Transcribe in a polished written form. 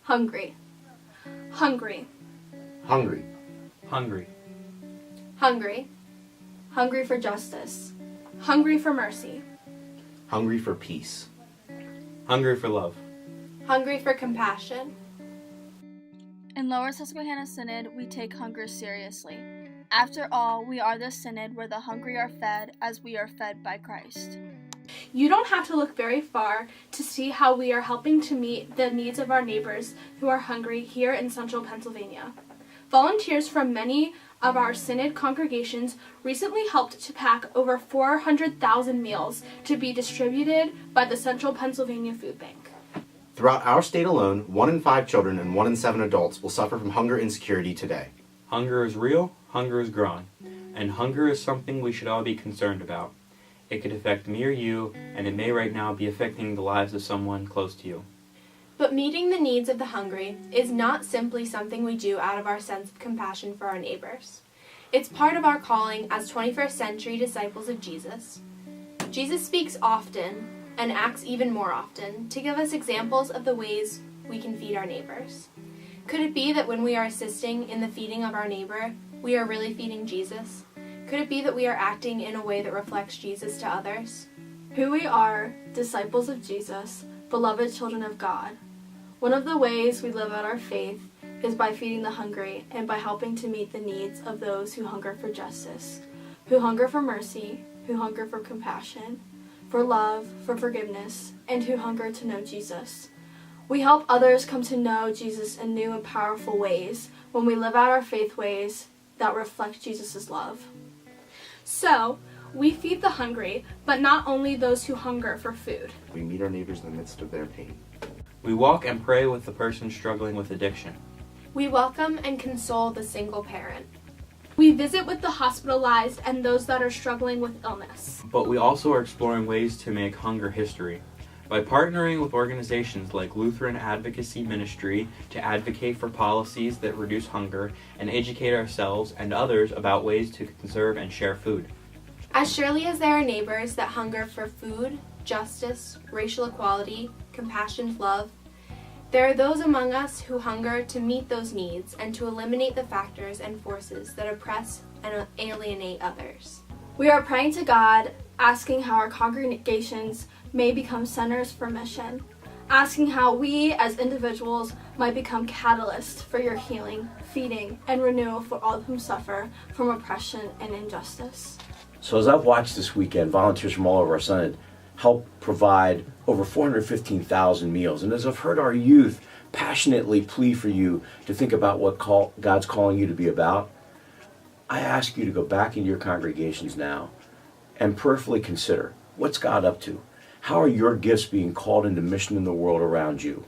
Hungry. Hungry. Hungry. Hungry. Hungry. Hungry for justice. Hungry for mercy. Hungry for peace. Hungry for love. Hungry for compassion. In Lower Susquehanna Synod, we take hunger seriously. After all, we are the synod where the hungry are fed as we are fed by Christ. You don't have to look very far to see how we are helping to meet the needs of our neighbors who are hungry here in central Pennsylvania. Volunteers from many of our synod congregations recently helped to pack over 400,000 meals to be distributed by the Central Pennsylvania Food Bank. Throughout our state alone, 1 in 5 children and 1 in 7 adults will suffer from hunger insecurity today. Hunger is real, hunger is growing, and hunger is something we should all be concerned about. It could affect me or you, and it may right now be affecting the lives of someone close to you. But meeting the needs of the hungry is not simply something we do out of our sense of compassion for our neighbors. It's part of our calling as 21st century disciples of Jesus. Jesus speaks often, and acts even more often, to give us examples of the ways we can feed our neighbors. Could it be that when we are assisting in the feeding of our neighbor, we are really feeding Jesus? Could it be that we are acting in a way that reflects Jesus to others? Who we are, disciples of Jesus, beloved children of God. One of the ways we live out our faith is by feeding the hungry and by helping to meet the needs of those who hunger for justice, who hunger for mercy, who hunger for compassion, for love, for forgiveness, and who hunger to know Jesus. We help others come to know Jesus in new and powerful ways when we live out our faith ways that reflect Jesus' love. So, we feed the hungry, but not only those who hunger for food. We meet our neighbors in the midst of their pain. We walk and pray with the person struggling with addiction. We welcome and console the single parent. We visit with the hospitalized and those that are struggling with illness. But we also are exploring ways to make hunger history. By partnering with organizations like Lutheran Advocacy Ministry to advocate for policies that reduce hunger and educate ourselves and others about ways to conserve and share food. As surely as there are neighbors that hunger for food, justice, racial equality, compassion, love, there are those among us who hunger to meet those needs and to eliminate the factors and forces that oppress and alienate others. We are praying to God, asking how our congregations may become centers for mission, asking how we as individuals might become catalysts for your healing, feeding, and renewal for all whom suffer from oppression and injustice. So as I've watched this weekend, volunteers from all over our synod help provide over 415,000 meals. And as I've heard our youth passionately plea for you to think about what God's calling you to be about, I ask you to go back into your congregations now and prayerfully consider, what's God up to? How are your gifts being called into mission in the world around you?